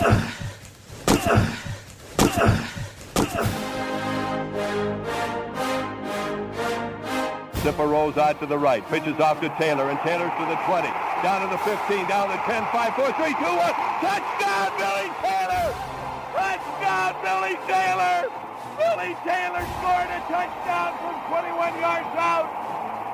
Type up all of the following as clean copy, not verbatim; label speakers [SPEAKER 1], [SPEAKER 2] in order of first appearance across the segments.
[SPEAKER 1] Zipper rolls out to the right, pitches off to Taylor, and Taylor's to the 20, down to the 15, down to the 10, 5, 4, 3, 2, 1. Touchdown, Billy Taylor! Touchdown, Billy Taylor! Billy Taylor scored a touchdown from 21 yards out.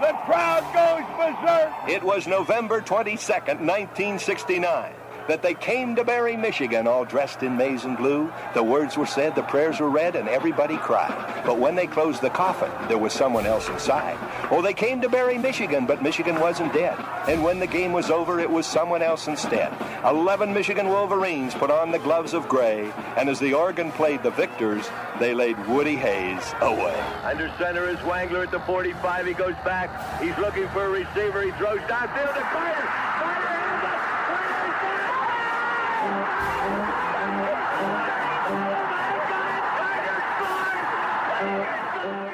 [SPEAKER 1] The crowd goes berserk. It was November 22nd, 1969. That they came to Barry, Michigan, all dressed in maize and blue. The words were said, the prayers were read, and everybody cried. But when they closed the coffin, there was someone else inside. Oh, they came to Barry, Michigan, but Michigan wasn't dead. And when the game was over, it was someone else instead. 11 Michigan Wolverines put on the gloves of gray, and as the organ played the victors, they laid Woody Hayes away. Under center is Wangler at the 45. He goes back. He's looking for a receiver. He throws downfield to Carter.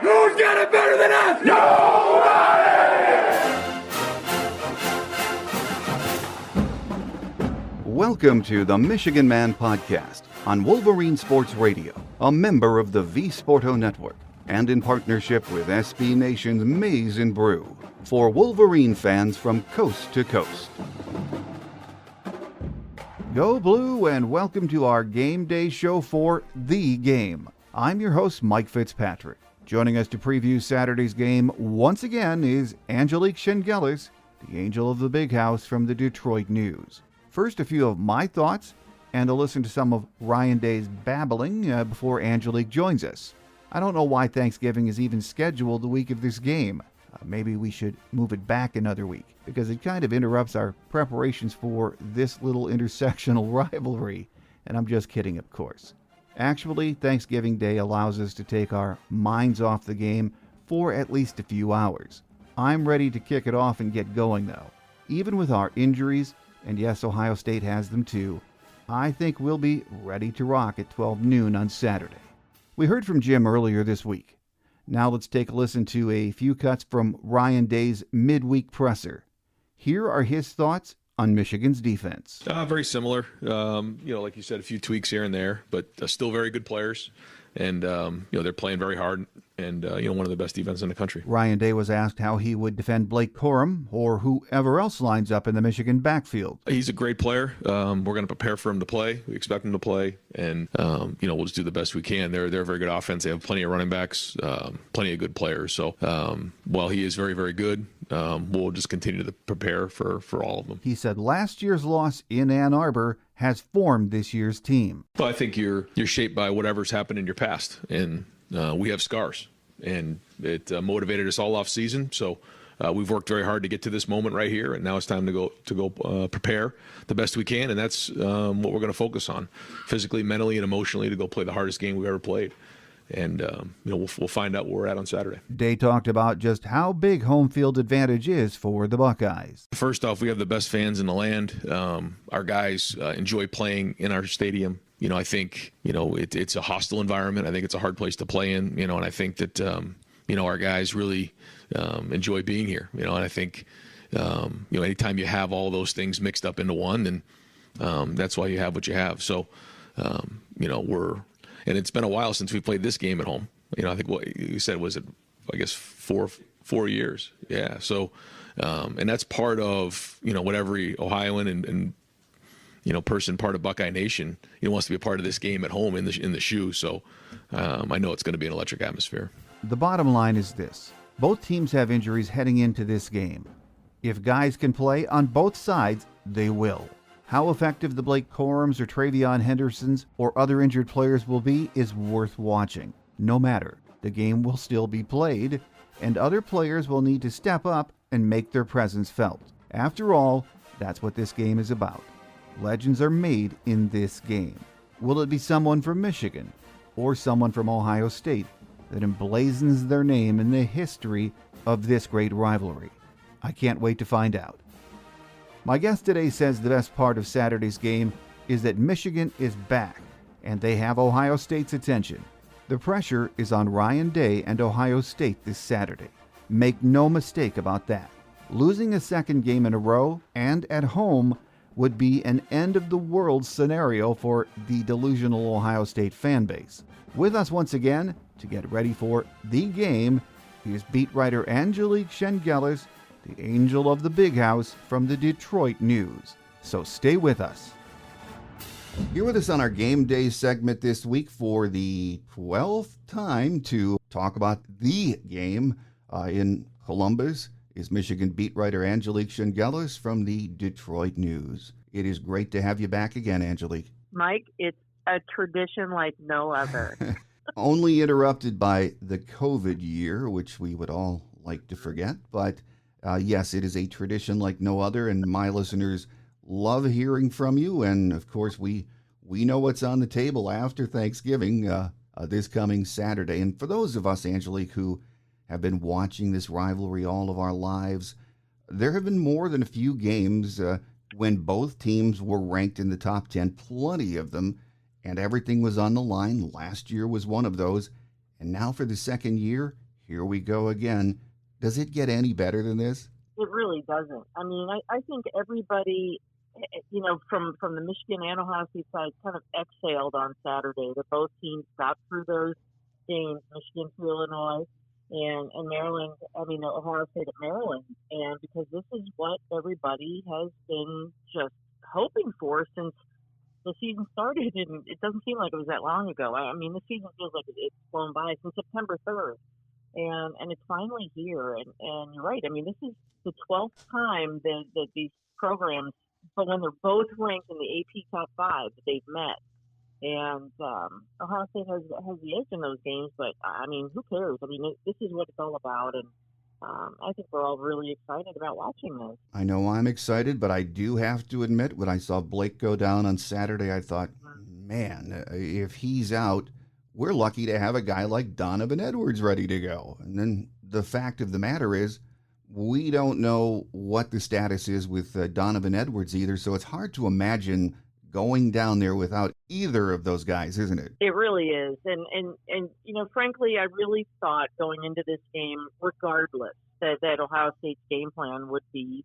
[SPEAKER 1] Who's got it better than us? Nobody!
[SPEAKER 2] Welcome to the Michigan Man Podcast on Wolverine Sports Radio, a member of the V Sporto Network, and in partnership with SB Nation's Maize and Brew, for Wolverine fans from coast to coast. Go Blue, and welcome to our game day show for The Game. I'm your host, Mike Fitzpatrick. Joining us to preview Saturday's game once again is Angelique Chengelis, the angel of the big house from the Detroit News. First, a few of my thoughts, and a listen to some of Ryan Day's babbling before Angelique joins us. I don't know why Thanksgiving is even scheduled the week of this game. Maybe we should move it back another week, because it kind of interrupts our preparations for this little intersectional rivalry. And I'm just kidding, of course. Actually, Thanksgiving Day allows us to take our minds off the game for at least a few hours. I'm ready to kick it off and get going, though. Even with our injuries, and yes, Ohio State has them too, I think we'll be ready to rock at 12 noon on Saturday. We heard from Jim earlier this week. Now let's take a listen to a few cuts from Ryan Day's midweek presser. Here are his thoughts on Michigan's defense.
[SPEAKER 3] Very similar. Like you said, a few tweaks here and there, but still very good players. And, they're playing very hard and, one of the best defenses in the country.
[SPEAKER 2] Ryan Day was asked how he would defend Blake Corum or whoever else lines up in the Michigan backfield.
[SPEAKER 3] He's a great player. We're going to prepare for him to play. We expect him to play. And, we'll just do the best we can. They're a very good offense. They have plenty of running backs, plenty of good players. So while he is very, very good, we'll just continue to prepare for all of them.
[SPEAKER 2] He said last year's loss in Ann Arbor has formed this year's team.
[SPEAKER 3] Well, I think you're shaped by whatever's happened in your past, and we have scars, and it motivated us all off season. So we've worked very hard to get to this moment right here, and now it's time to go prepare the best we can, and that's what we're going to focus on, physically, mentally, and emotionally, to go play the hardest game we've ever played. And, we'll find out where we're at on Saturday.
[SPEAKER 2] Day talked about just how big home field advantage is for the Buckeyes.
[SPEAKER 3] First off, we have the best fans in the land. Our guys enjoy playing in our stadium. I think, it's a hostile environment. I think it's a hard place to play in, and I think that, our guys really enjoy being here, and I think, anytime you have all those things mixed up into one, then that's why you have what you have. So, and it's been a while since we played this game at home. I think what you said was, I guess, four years. Yeah. So, and that's part of, what every Ohioan and person, part of Buckeye Nation, wants to be a part of this game at home in the shoe. So, I know it's going to be an electric atmosphere.
[SPEAKER 2] The bottom line is this. Both teams have injuries heading into this game. If guys can play on both sides, they will. How effective the Blake Corums or Travion Hendersons or other injured players will be is worth watching. No matter, the game will still be played, and other players will need to step up and make their presence felt. After all, that's what this game is about. Legends are made in this game. Will it be someone from Michigan or someone from Ohio State that emblazons their name in the history of this great rivalry? I can't wait to find out. My guest today says the best part of Saturday's game is that Michigan is back, and they have Ohio State's attention. The pressure is on Ryan Day and Ohio State this Saturday. Make no mistake about that. Losing a second game in a row and at home would be an end-of-the-world scenario for the delusional Ohio State fan base. With us once again to get ready for the game is beat writer Angelique Chengelis, the angel of the Big House from the Detroit News. So stay with us. Here with us on our Game Day segment this week for the 12th time to talk about the game in Columbus is Michigan beat writer Angelique Chengelis from the Detroit News. It is great to have you back again, Angelique.
[SPEAKER 4] Mike, it's a tradition like no other.
[SPEAKER 2] Only interrupted by the COVID year, which we would all like to forget. But yes, it is a tradition like no other, and my listeners love hearing from you. And of course, we know what's on the table after Thanksgiving this coming Saturday. And for those of us, Angelique, who have been watching this rivalry all of our lives, there have been more than a few games when both teams were ranked in the top 10, plenty of them, and everything was on the line. Last year was one of those. And now for the second year, here we go again. Does it get any better than this?
[SPEAKER 4] It really doesn't. I mean, I think everybody, from the Michigan and Ohio State side kind of exhaled on Saturday that both teams got through those games, Michigan to Illinois and Maryland, Ohio State at Maryland. And because this is what everybody has been just hoping for since the season started, and it doesn't seem like it was that long ago. I mean, the season feels like it's flown by since September 3rd, and it's finally here. And you're right. I mean, this is the 12th time that these programs, but when they're both ranked in the AP top 5, they've met. And Ohio State has the edge in those games, but I mean, who cares? I mean, this is what it's all about, and I think we're all really excited about watching this.
[SPEAKER 2] I know I'm excited, but I do have to admit, when I saw Blake go down on Saturday, I thought, man, if he's out, we're lucky to have a guy like Donovan Edwards ready to go. And then the fact of the matter is, we don't know what the status is with Donovan Edwards either, so it's hard to imagine going down there without either of those guys, isn't it?
[SPEAKER 4] It really is. And frankly, I really thought going into this game, regardless, that Ohio State's game plan would be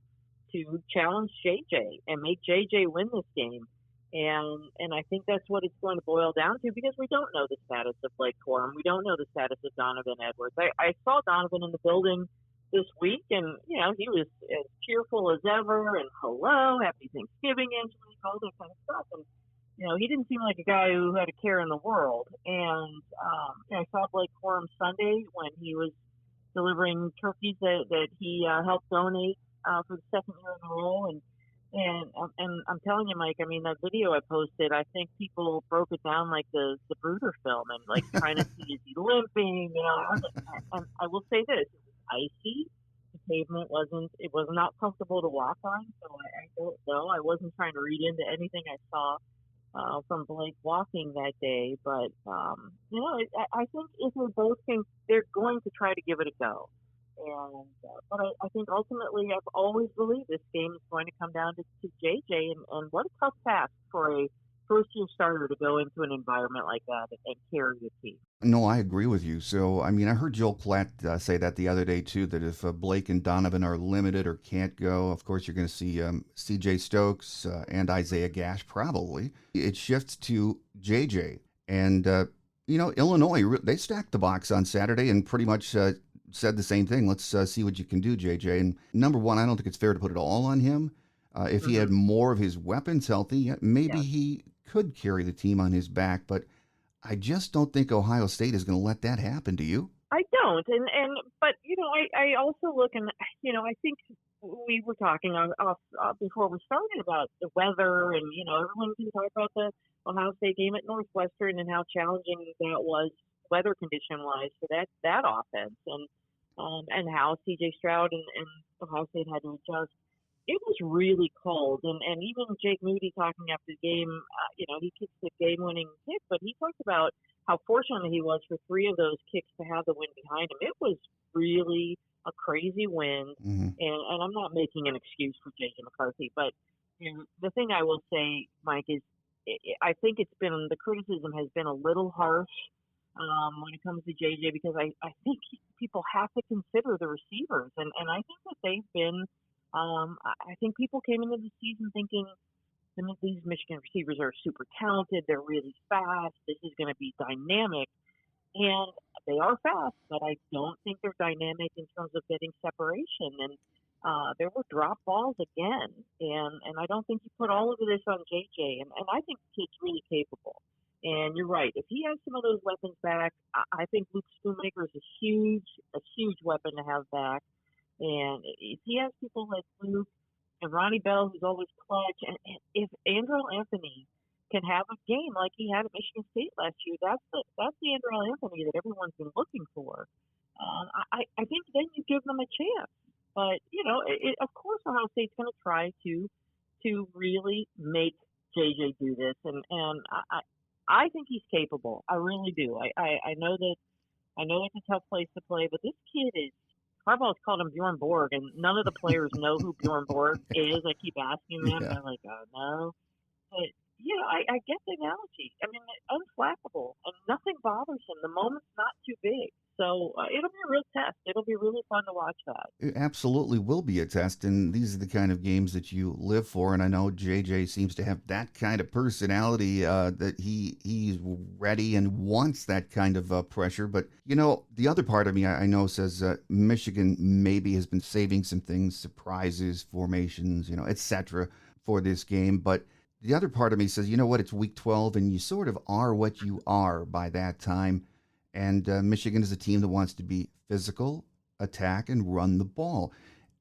[SPEAKER 4] to challenge JJ and make JJ win this game. And I think that's what it's going to boil down to, because we don't know the status of Blake Corum. We don't know the status of Donovan Edwards. I saw Donovan in the building this week, and, he was as cheerful as ever, and hello, happy Thanksgiving, Angelique, all that kind of stuff. And, he didn't seem like a guy who had a care in the world. And I saw Blake Corum Sunday when he was delivering turkeys that he helped donate for the second year in a row. And I'm telling you, Mike, I mean, that video I posted, I think people broke it down like the Bruder film and like trying to see, is he limping? And I will say this, it was icy. The pavement was not comfortable to walk on. So I don't know. I wasn't trying to read into anything I saw from Blake walking that day. But, I think if they both think they're going to try to give it a go. And but I think ultimately, I've always believed this game is going to come down to JJ, and what a tough task for a first-year starter to go into an environment like that and carry the team.
[SPEAKER 2] No, I agree with you. So, I mean, I heard Joel Klatt say that the other day, too, that if Blake and Donovan are limited or can't go, of course, you're going to see C.J. Stokes and Isaiah Gash probably. It shifts to JJ. And, Illinois, they stacked the box on Saturday and pretty much said the same thing. Let's see what you can do, JJ. And number one, I don't think it's fair to put it all on him. If he had more of his weapons healthy, maybe he could carry the team on his back. But I just don't think Ohio State is going to let that happen. Do you?
[SPEAKER 4] I don't. But I also look, and I think we were talking before we started about the weather, and everyone can talk about the Ohio State game at Northwestern and how challenging that was weather condition wise for that offense, and how C.J. Stroud and Ohio State had to adjust. It was really cold, and even Jake Moody talking after the game, he kicked the game-winning kick, but he talked about how fortunate he was for 3 of those kicks to have the wind behind him. It was really a crazy wind, and I'm not making an excuse for J.J. McCarthy, but the thing I will say, Mike, is I think the criticism has been a little harsh when it comes to JJ, because I think people have to consider the receivers, and I think that they've been. I think people came into the season thinking And these Michigan receivers are super talented. They're really fast. This is going to be dynamic. And they are fast, but I don't think they're dynamic in terms of getting separation. And there were drop balls again. And I don't think you put all of this on JJ. And I think the kid's really capable. And you're right. If he has some of those weapons back, I think Luke Schoonmaker is a huge weapon to have back. And if he has people like Luke and Ronnie Bell, who's always clutch, and if Andrew Anthony can have a game like he had at Michigan State last year, that's the Andrew Anthony that everyone's been looking for. I think then you give them a chance. But of course, Ohio State's going to try to really make JJ do this, and I think he's capable. I really do. I know it's a tough place to play, but this kid is. Harbaugh's called him Bjorn Borg, and none of the players know who Bjorn Borg is. I keep asking them, and they're like, "Oh no." But I get the analogy. I mean, unflappable, and nothing bothers him. The moment's not too big. So it'll be a real test. It'll be really fun to watch that.
[SPEAKER 2] It absolutely will be a test, and these are the kind of games that you live for. And I know JJ seems to have that kind of personality that he's ready and wants that kind of pressure. But, the other part of me, I know, says Michigan maybe has been saving some things, surprises, formations, etc. for this game. But the other part of me says, you know what, it's week 12, and you sort of are what you are by that time. And Michigan is a team that wants to be physical, attack, and run the ball.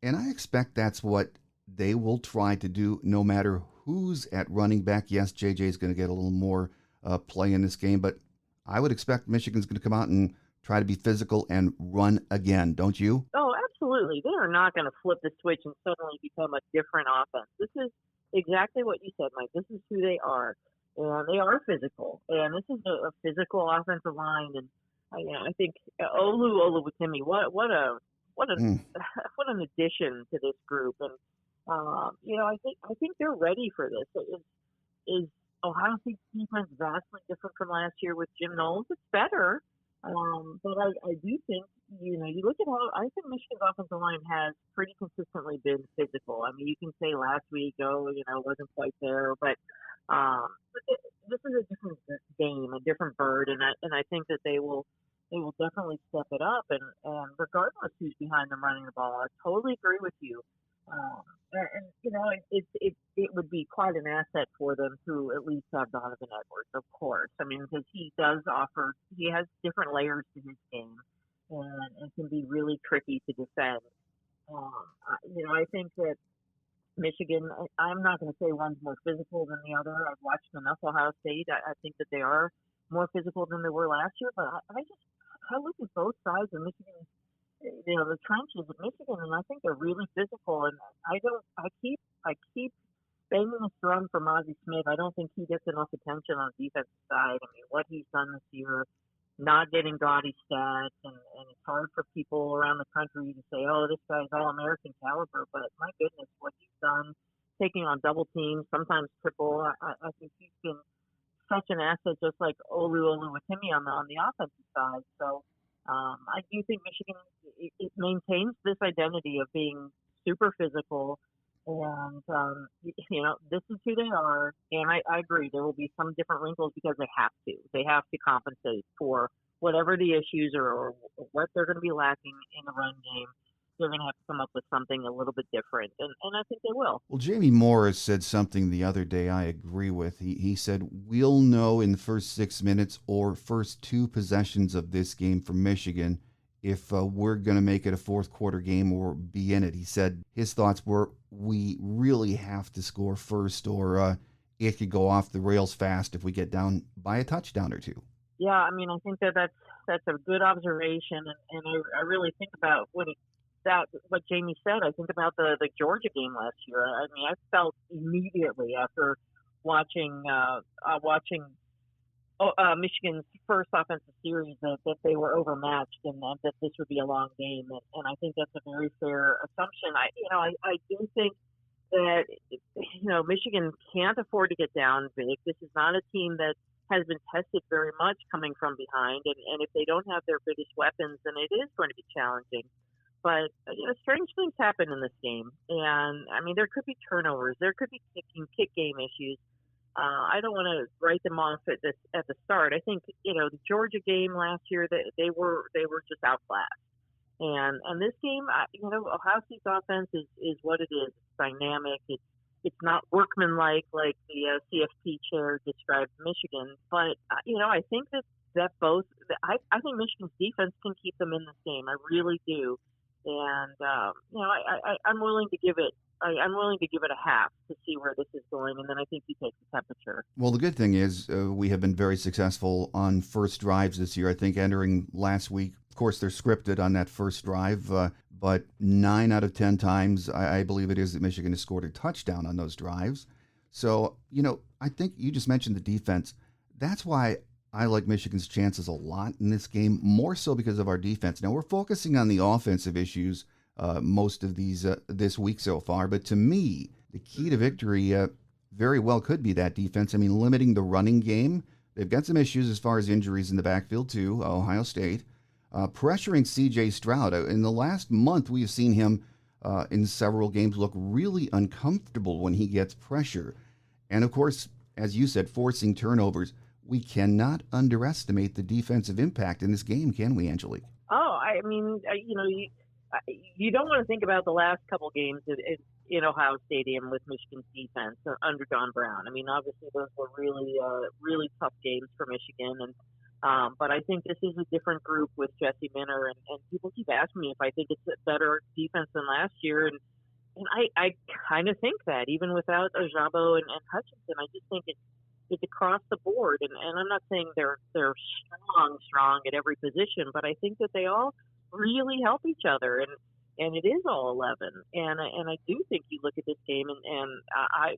[SPEAKER 2] And I expect that's what they will try to do no matter who's at running back. Yes, JJ is going to get a little more play in this game, but I would expect Michigan's going to come out and try to be physical and run again, don't you?
[SPEAKER 4] Oh, absolutely. They are not going to flip the switch and suddenly become a different offense. This is exactly what you said, Mike. This is who they are. And they are physical. And this is a physical offensive line. And I think Oluwatimi, what an addition to this group. And I think they're ready for this. Is Ohio State's defense vastly different from last year with Jim Knowles? It's better. But I do think, you look at how I think Michigan's offensive line has pretty consistently been physical. I mean, you can say last week, wasn't quite there, but this is a different game, a different bird, and I think that they will definitely step it up. And regardless who's behind them running the ball, I totally agree with you. It would be quite an asset for them to at least have Donovan Edwards, of course. I mean, because he has different layers to his game, and it can be really tricky to defend. I think that Michigan, I'm not going to say one's more physical than the other. I've watched enough Ohio State. I think that they are more physical than they were last year, but I look at both sides of Michigan, the trenches of Michigan, and I think they're really physical. And I keep banging this drum for Mozzie Smith. I don't think he gets enough attention on the defensive side. I mean, what he's done this year, not getting gaudy stats, and it's hard for people around the country to say, oh, this guy's all-American caliber. But my goodness, what he's done, taking on double teams, sometimes triple, I think he's been such an asset, just like Oluwatimi on the offensive side. So I do think Michigan it maintains this identity of being super physical, and this is who they are. And I agree, there will be some different wrinkles because they have to. They have to compensate for whatever the issues or what they're going to be lacking in the run game. They're going to have to come up with something a little bit different, and I think they will.
[SPEAKER 2] Well, Jamie Morris said something the other day I agree with. He said, we'll know in the first 6 minutes or first 2 possessions of this game for Michigan if we're going to make it a fourth quarter game or be in it. He said his thoughts were we really have to score first or it could go off the rails fast if we get down by a touchdown or 2.
[SPEAKER 4] Yeah, I mean, I think that's a good observation, and I really think about what Jamie said. I think about the Georgia game last year. I mean, I felt immediately after watching Michigan's first offensive series that they were overmatched and that this would be a long game. And I think that's a very fair assumption. I do think that Michigan can't afford to get down big. This is not a team that has been tested very much coming from behind, and if they don't have their biggest weapons, then it is going to be challenging. But strange things happen in this game, and I mean, there could be turnovers, there could be kick game issues. I don't want to write them off at the start. I think the Georgia game last year, they were just outclassed, and this game, Ohio State's offense is what it is. It's dynamic. It's not workmanlike like the CFP chair described Michigan, but I think that both. I think Michigan's defense can keep them in this game. I really do. And I'm willing to give it. I'm willing to give it a half to see where this is going, and then I think you take the temperature.
[SPEAKER 2] Well, the good thing is we have been very successful on first drives this year. I think entering last week, of course, they're scripted on that first drive, but 9 out of 10 times, I believe it is, that Michigan has scored a touchdown on those drives. So, I think you just mentioned the defense. That's why I like Michigan's chances a lot in this game, more so because of our defense. Now, we're focusing on the offensive issues most of this week so far, but to me, the key to victory very well could be that defense. I mean, limiting the running game. They've got some issues as far as injuries in the backfield too, Ohio State. Pressuring C.J. Stroud. In the last month, we've seen him in several games look really uncomfortable when he gets pressure. And of course, as you said, forcing turnovers. We cannot underestimate the defensive impact in this game, can we, Angelique?
[SPEAKER 4] Oh, I mean, you don't want to think about the last couple games in Ohio Stadium with Michigan's defense under Don Brown. I mean, obviously those were really tough games for Michigan, and but I think this is a different group with Jesse Minter, and people keep asking me if I think it's a better defense than last year, and I kind of think that even without Ojabo and Hutchinson, I just think it's across the board, and I'm not saying they're strong at every position, but I think that they all really help each other, and it is all 11. And I do think you look at this game, and I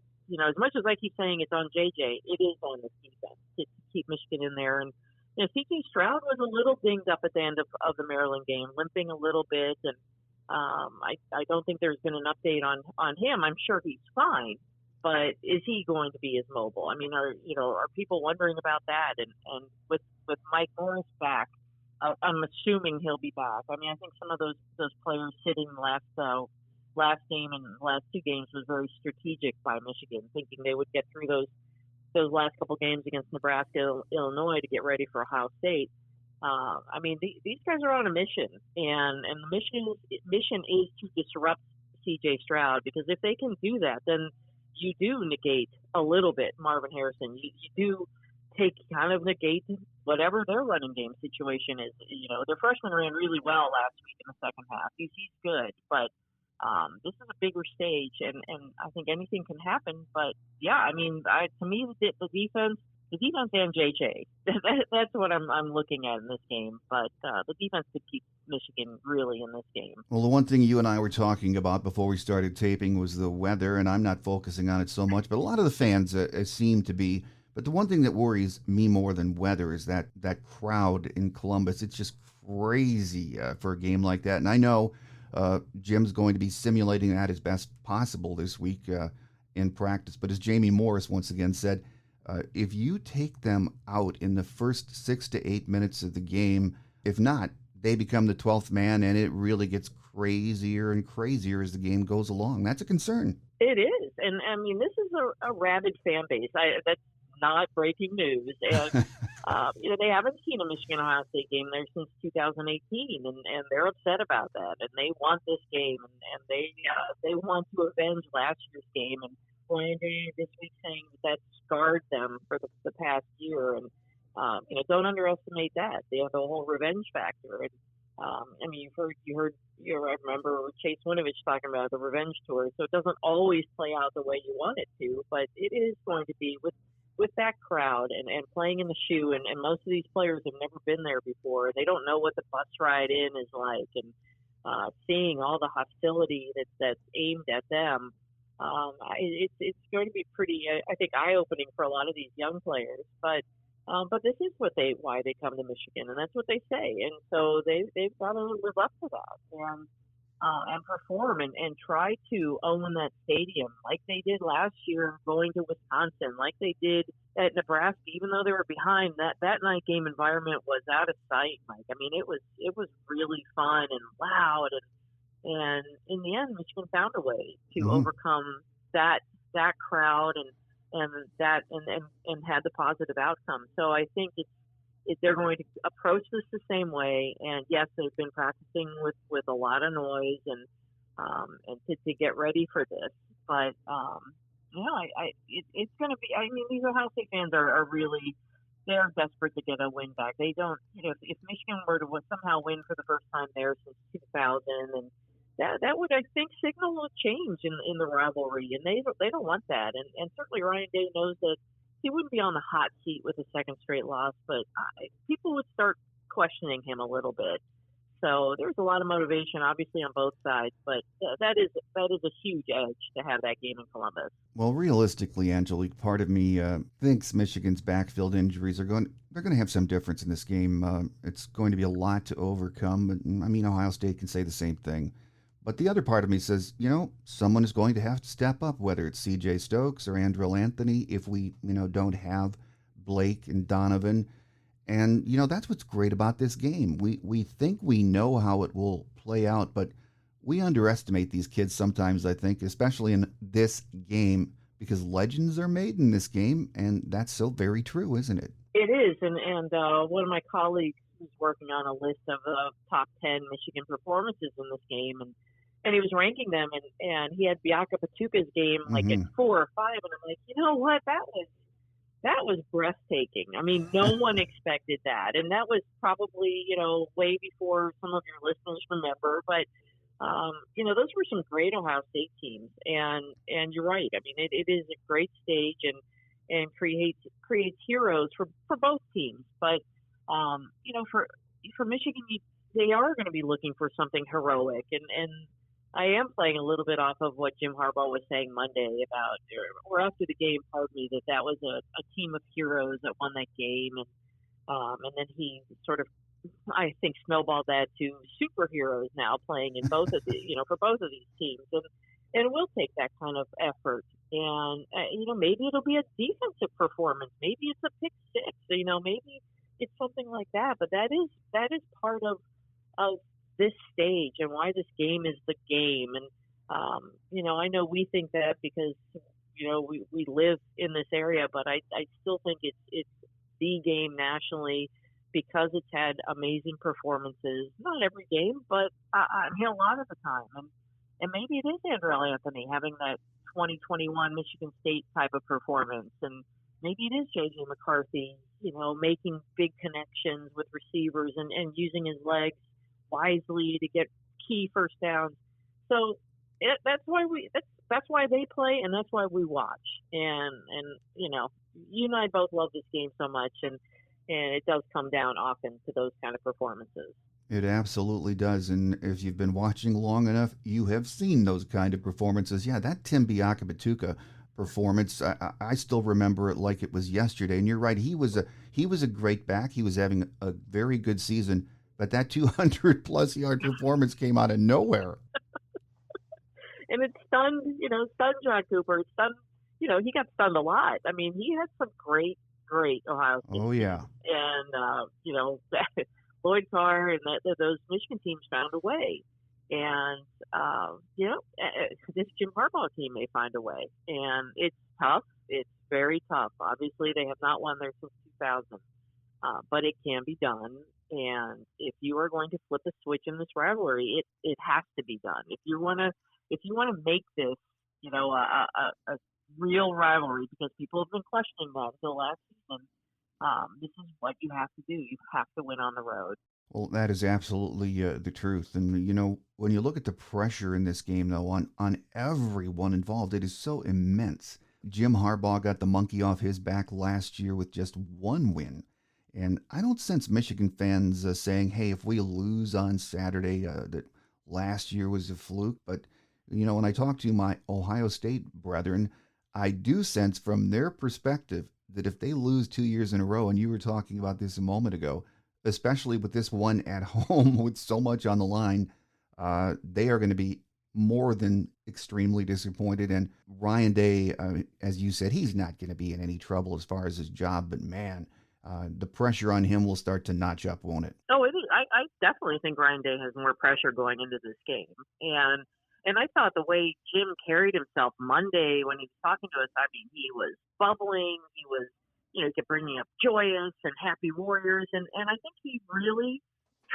[SPEAKER 4] as much as I keep saying it's on JJ, it is on the defense to keep Michigan in there. And C.J. Stroud was a little dinged up at the end of the Maryland game, limping a little bit, and I don't think there's been an update on him. I'm sure he's fine. But is he going to be as mobile? I mean, are people wondering about that? And with Mike Morris back, I'm assuming he'll be back. I mean, I think some of those players sitting last game and last two games was very strategic by Michigan, thinking they would get through those last couple games against Nebraska, Illinois to get ready for Ohio State. I mean, these guys are on a mission, and the mission is to disrupt C.J. Stroud, because if they can do that, then you do negate a little bit Marvin Harrison. You do negate whatever their running game situation is. Their freshman ran really well last week in the second half. He's good, but this is a bigger stage, and I think anything can happen. But yeah, I mean, to me, the defense and JJ, that's what I'm looking at in this game. But the defense could keep Michigan really in this game.
[SPEAKER 2] Well, the one thing you and I were talking about before we started taping was the weather, and I'm not focusing on it so much, but a lot of the fans seem to be. But the one thing that worries me more than weather is that crowd in Columbus. It's just crazy for a game like that. And I know Jim's going to be simulating that as best possible this week in practice. But as Jamie Morris once again said, if you take them out in the first 6 to 8 minutes of the game, if not, they become the 12th man, and it really gets crazier and crazier as the game goes along. That's a concern.
[SPEAKER 4] It is. And, I mean, this is a rabid fan base. That's not breaking news. And, they haven't seen a Michigan-Ohio State game there since 2018, and they're upset about that. And they want this game, and they want to avenge last year's game. And Brian Day this week saying that scarred them for the past year. And, don't underestimate that. They have the whole revenge factor. And, I mean, I remember Chase Winovich talking about the revenge tour. So it doesn't always play out the way you want it to, but it is going to be with that crowd and playing in the shoe. And most of these players have never been there before. They don't know what the bus ride in is like. And seeing all the hostility that's aimed at them, it's going to be pretty, I think, eye-opening for a lot of these young players. But this is why they come to Michigan, and that's what they say. And so they've got to live up to that and perform and try to own that stadium like they did last year going to Wisconsin, like they did at Nebraska. Even though they were behind, that night game environment was out of sight, Mike. I mean, it was really fun and loud, and And in the end, Michigan found a way to
[SPEAKER 2] Mhm.
[SPEAKER 4] overcome that crowd and had the positive outcome. So I think they're going to approach this the same way. And yes, they've been practicing with a lot of noise and to get ready for this. But it's going to be. I mean, these Ohio State fans are really, they're desperate to get a win back. They don't, if Michigan were to somehow win for the first time there since 2000, and that would, I think, signal a change in the rivalry, and they don't want that. And certainly Ryan Day knows that he wouldn't be on the hot seat with a second straight loss, but people would start questioning him a little bit. So there's a lot of motivation, obviously, on both sides, but that is a huge edge to have that game in Columbus.
[SPEAKER 2] Well, realistically, Angelique, part of me thinks Michigan's backfield injuries they're going to have some difference in this game. It's going to be a lot to overcome. But, I mean, Ohio State can say the same thing. But the other part of me says, someone is going to have to step up, whether it's C.J. Stokes or Andrell Anthony, if we, don't have Blake and Donovan. And, that's what's great about this game. We think we know how it will play out, but we underestimate these kids sometimes, I think, especially in this game, because legends are made in this game, and that's so very true, isn't it?
[SPEAKER 4] It is, and one of my colleagues was working on a list of the top 10 Michigan performances in this game, and he was ranking them, and he had Biaka Patuka's game like at 4 or 5, and I'm like, you know what, that was breathtaking. I mean, no one expected that, and that was probably, way before some of your listeners remember, but those were some great Ohio State teams, and you're right. I mean, it is a great stage and creates heroes for both teams. But for Michigan, they are going to be looking for something heroic, and I am playing a little bit off of what Jim Harbaugh was saying Monday or after the game. Pardon me, that was a team of heroes that won that game, and then he sort of, I think, snowballed that to superheroes now playing in both of for both of these teams, and it will take that kind of effort. And maybe it'll be a defensive performance, maybe it's a pick six, maybe it's something like that. But that is part of this stage and why this game is the game. And I know we think that because we live in this area, but I still think it's the game nationally, because it's had amazing performances. Not every game, but I mean, a lot of the time. And maybe it is Andrell Anthony having that 2021 Michigan State type of performance. And maybe it is J.J. McCarthy, making big connections with receivers and using his legs wisely to get key first downs. So that's why they play, and that's why we watch. And you and I both love this game so much, and it does come down often to those kind of performances.
[SPEAKER 2] It absolutely does. And if you've been watching long enough, you have seen those kind of performances. Yeah, that Tim Biaka Patuka performance, I still remember it like it was yesterday. And you're right, he was a great back. He was having a very good season, but that 200-plus yard performance came out of nowhere.
[SPEAKER 4] And it stunned John Cooper. It stunned, he got stunned a lot. I mean, he had some great Ohio State.
[SPEAKER 2] Oh, yeah.
[SPEAKER 4] And, Lloyd Carr and those Michigan teams found a way. And, this Jim Harbaugh team may find a way. And it's tough. It's very tough. Obviously, they have not won there since 2000. But it can be done. And if you are going to flip a switch in this rivalry, it has to be done. If you want to make this, a real rivalry, because people have been questioning that until last season, this is what you have to do. You have to win on the road.
[SPEAKER 2] Well, that is absolutely the truth. And, when you look at the pressure in this game, though, on everyone involved, it is so immense. Jim Harbaugh got the monkey off his back last year with just one win. And I don't sense Michigan fans saying, hey, if we lose on Saturday, that last year was a fluke. But, when I talk to my Ohio State brethren, I do sense from their perspective that if they lose 2 years in a row, and you were talking about this a moment ago, especially with this one at home with so much on the line, they are going to be more than extremely disappointed. And Ryan Day, as you said, he's not going to be in any trouble as far as his job, but man, the pressure on him will start to notch up, won't it?
[SPEAKER 4] Oh, it is. I definitely think Ryan Day has more pressure going into this game. And I thought the way Jim carried himself Monday when he was talking to us, I mean, he was bubbling. He was, he kept bringing up joyous and happy Warriors. And I think he really,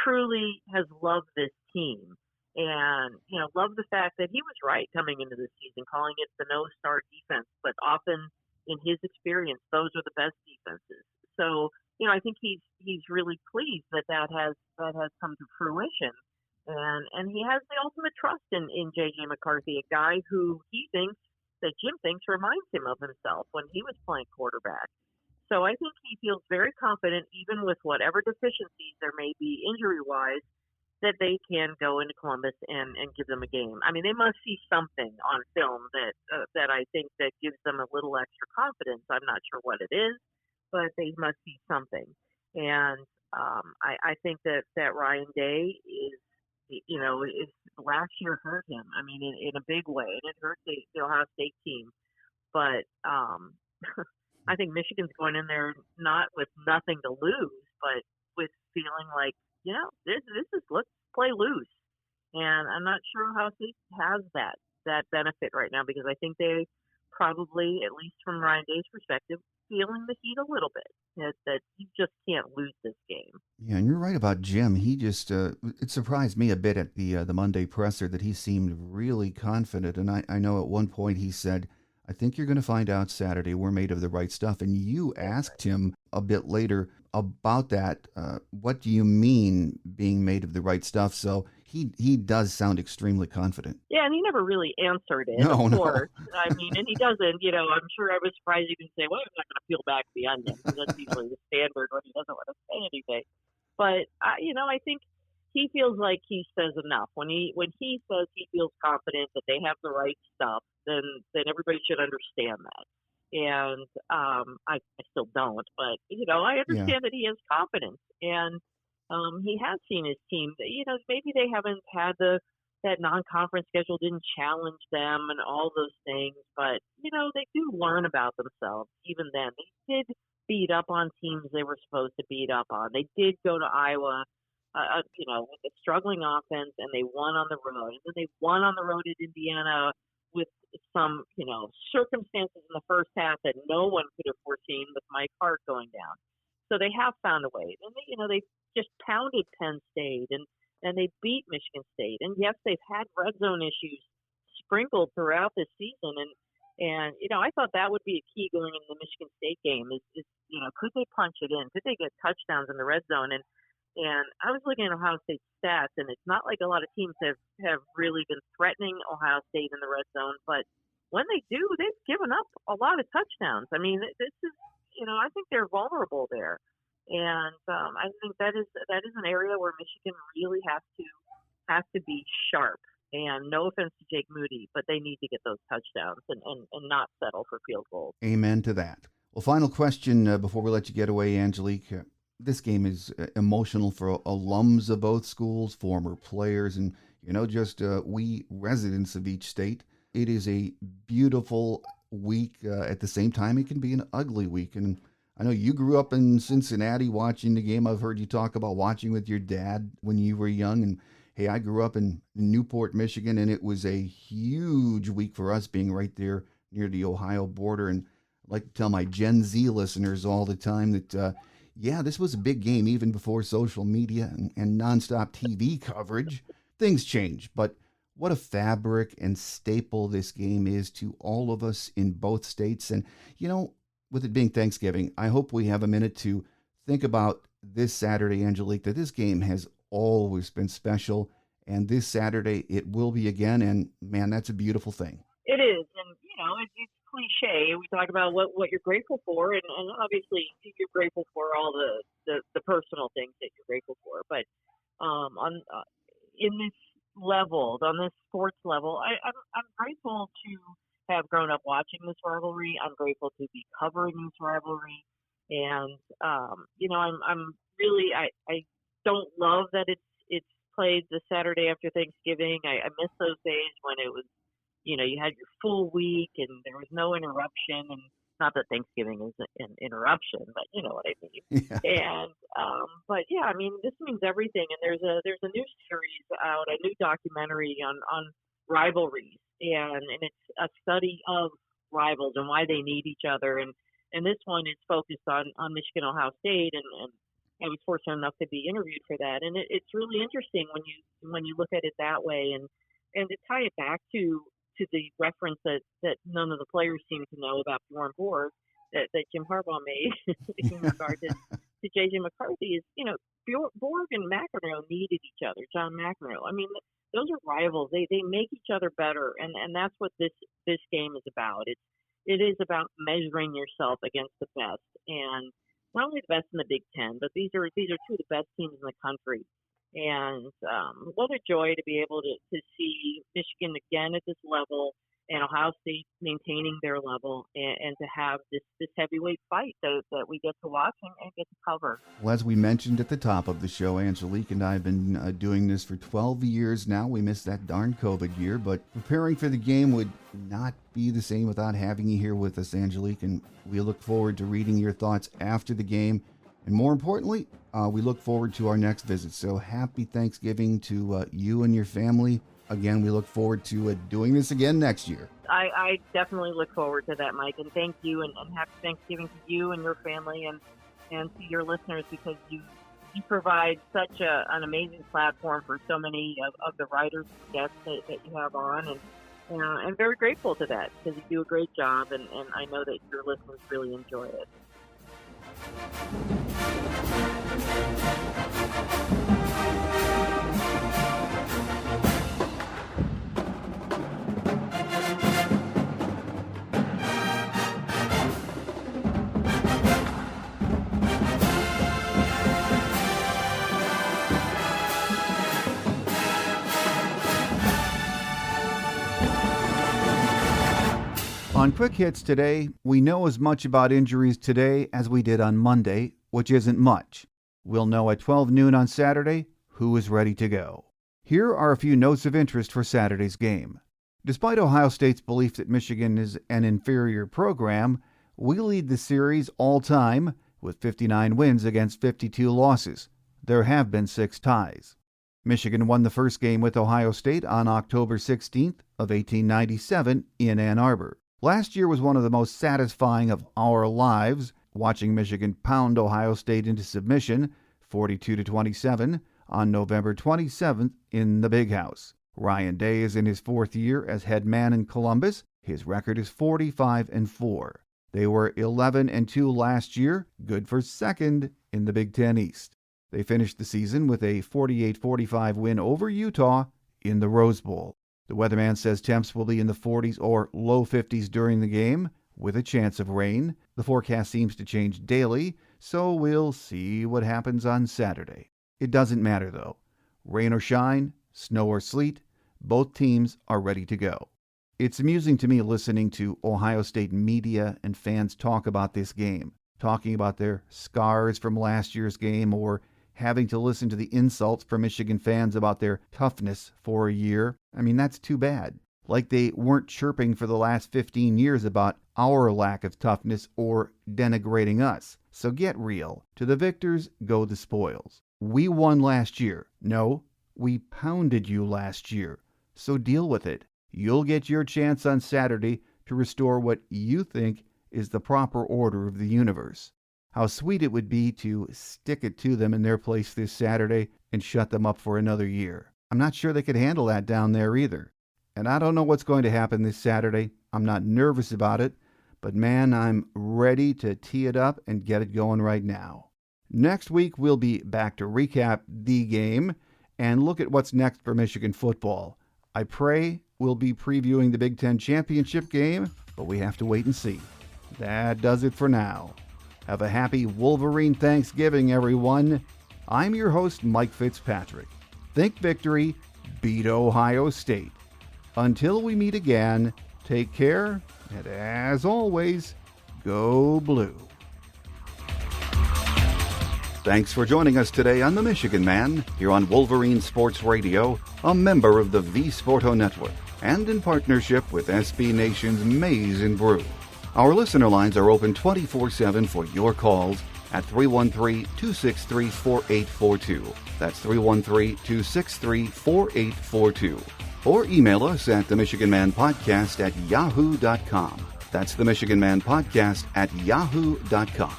[SPEAKER 4] truly has loved this team. And, loved the fact that he was right coming into the season, calling it the no-star defense. But often in his experience, those are the best defenses. So, I think he's really pleased that has come to fruition. And he has the ultimate trust in J.J. McCarthy, a guy who Jim thinks reminds him of himself when he was playing quarterback. So I think he feels very confident, even with whatever deficiencies there may be injury-wise, that they can go into Columbus and give them a game. I mean, they must see something on film that I think that gives them a little extra confidence. I'm not sure what it is, but they must see something. And I think that Ryan Day is, last year hurt him. I mean, in a big way, and it hurt the Ohio State team. But I think Michigan's going in there not with nothing to lose, but with feeling like, this is, let's play loose. And I'm not sure Ohio State has that benefit right now, because I think they probably, at least from Ryan Day's perspective, feeling the heat a little bit, that you just can't lose this game.
[SPEAKER 2] Yeah, and you're right about Jim. He just, it surprised me a bit at the Monday presser that he seemed really confident. And I know at one point he said, I think you're going to find out Saturday we're made of the right stuff. And you asked him a bit later about that. What do you mean being made of the right stuff? So he does sound extremely confident.
[SPEAKER 4] Yeah, and he never really answered it,
[SPEAKER 2] of
[SPEAKER 4] course. I mean, and he doesn't, I'm sure I was surprised he didn't say, well, I'm not going to peel back the onion, because that's usually the standard when he doesn't want to say anything. But, I think he feels like he says enough. When he says he feels confident that they have the right stuff, then everybody should understand that. And I still don't, but I understand that he has confidence, and he has seen his team. Maybe they haven't had that non-conference schedule didn't challenge them and all those things, but they do learn about themselves. Even then, they did beat up on teams they were supposed to beat up on. They did go to Iowa, with a struggling offense, and they won on the road, and then they won on the road at Indiana with some, circumstances in the first half that no one could have foreseen, with Mike Hart going down. So they have found a way. And they just pounded Penn State, and they beat Michigan State. And yes, they've had red zone issues sprinkled throughout this season. And I thought that would be a key going into the Michigan State game is could they punch it in? Could they get touchdowns in the red zone? And I was looking at Ohio State stats, and it's not like a lot of teams have really been threatening Ohio State in the red zone, but when they do, they've given up a lot of touchdowns. I mean, this is, I think they're vulnerable there. And I think that is an area where Michigan really has to be sharp. And no offense to Jake Moody, but they need to get those touchdowns and not settle for field goals.
[SPEAKER 2] Amen to that. Well, final question before we let you get away, Angelique. This game is emotional for alums of both schools, former players, and, just we residents of each state. It is a beautiful week. At the same time, it can be an ugly week. And I know you grew up in Cincinnati watching the game. I've heard you talk about watching with your dad when you were young. And hey, I grew up in Newport, Michigan, and it was a huge week for us being right there near the Ohio border. And I like to tell my Gen Z listeners all the time that, this was a big game even before social media and nonstop TV coverage. Things change, but what a fabric and staple this game is to all of us in both states. And, with it being Thanksgiving, I hope we have a minute to think about this Saturday, Angelique, that this game has always been special. And this Saturday, it will be again. And, man, that's a beautiful thing.
[SPEAKER 4] It is. And, it's cliche. We talk about what you're grateful for. And obviously, you're grateful for all the personal things that you're grateful for. But in this level, on this sports level, I'm grateful to have grown up watching this rivalry. I'm grateful to be covering this rivalry, and I'm really I don't love that it's played the Saturday after Thanksgiving. I miss those days when it was you had your full week and there was no interruption, Not that Thanksgiving is an interruption, but you know what I mean.
[SPEAKER 2] Yeah.
[SPEAKER 4] And but yeah, I mean, this means everything. And there's a new series out, a new documentary on rivalries, and it's a study of rivals and why they need each other. And this one is focused on Michigan Ohio State, and I was fortunate enough to be interviewed for that. And it's really interesting when you look at it that way, and to tie it back to the reference that none of the players seem to know about Bjorn Borg that Jim Harbaugh made in regard to J.J. McCarthy is, you know, Borg and McEnroe needed each other. John McEnroe. I mean, those are rivals. They make each other better, and that's what this game is about. It is about measuring yourself against the best, and not only the best in the Big Ten, but these are two of the best teams in the country. And what a joy to be able to see Michigan again at this level, and Ohio State maintaining their level, and to have this heavyweight fight that we get to watch and get to cover.
[SPEAKER 2] Well, as we mentioned at the top of the show, Angelique and I have been doing this for 12 years now. We missed that darn COVID year, but preparing for the game would not be the same without having you here with us, Angelique, and we look forward to reading your thoughts after the game. And more importantly, we look forward to our next visit. So happy Thanksgiving to you and your family. Again, we look forward to doing this again next year.
[SPEAKER 4] I definitely look forward to that, Mike, and thank you, and happy Thanksgiving to you and your family, and to your listeners, because you provide such an amazing platform for so many of the writers and guests that you have on, and I'm very grateful to that, because you do a great job, and I know that your listeners really enjoy it.
[SPEAKER 2] On Quick Hits today, we know as much about injuries today as we did on Monday, which isn't much. We'll know at 12 noon on Saturday who is ready to go. Here are a few notes of interest for Saturday's game. Despite Ohio State's belief that Michigan is an inferior program, we lead the series all time with 59 wins against 52 losses. There have been 6 ties. Michigan won the first game with Ohio State on October 16th of 1897 in Ann Arbor. Last year was one of the most satisfying of our lives, watching Michigan pound Ohio State into submission, 42-27, on November 27th in the Big House. Ryan Day is in his 4th year as head man in Columbus. His record is 45-4. They were 11-2 last year, good for second in the Big Ten East. They finished the season with a 48-45 win over Utah in the Rose Bowl. The weatherman says temps will be in the 40s or low 50s during the game, with a chance of rain. The forecast seems to change daily, so we'll see what happens on Saturday. It doesn't matter, though. Rain or shine, snow or sleet, both teams are ready to go. It's amusing to me listening to Ohio State media and fans talk about this game, talking about their scars from last year's game, or having to listen to the insults from Michigan fans about their toughness for a year. I mean, that's too bad. Like they weren't chirping for the last 15 years about our lack of toughness or denigrating us. So get real. To the victors go the spoils. We won last year. No, we pounded you last year. So deal with it. You'll get your chance on Saturday to restore what you think is the proper order of the universe. How sweet it would be to stick it to them in their place this Saturday and shut them up for another year. I'm not sure they could handle that down there either. And I don't know what's going to happen this Saturday. I'm not nervous about it, but man, I'm ready to tee it up and get it going right now. Next week, we'll be back to recap the game and look at what's next for Michigan football. I pray we'll be previewing the Big Ten championship game, but we have to wait and see. That does it for now. Have a happy Wolverine Thanksgiving, everyone. I'm your host, Mike Fitzpatrick. Think victory, beat Ohio State. Until we meet again, take care, and as always, go blue. Thanks for joining us today on The Michigan Man, here on Wolverine Sports Radio, a member of the V Sporto Network, and in partnership with SB Nation's Maize and Brew. Our listener lines are open 24/7 for your calls at 313-263-4842. That's 313-263-4842. Or email us at themichiganmanpodcast@yahoo.com. That's themichiganmanpodcast@yahoo.com.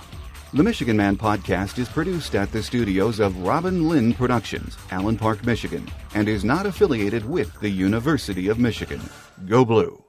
[SPEAKER 2] The Michigan Man Podcast is produced at the studios of Robin Lynn Productions, Allen Park, Michigan, and is not affiliated with the University of Michigan. Go Blue!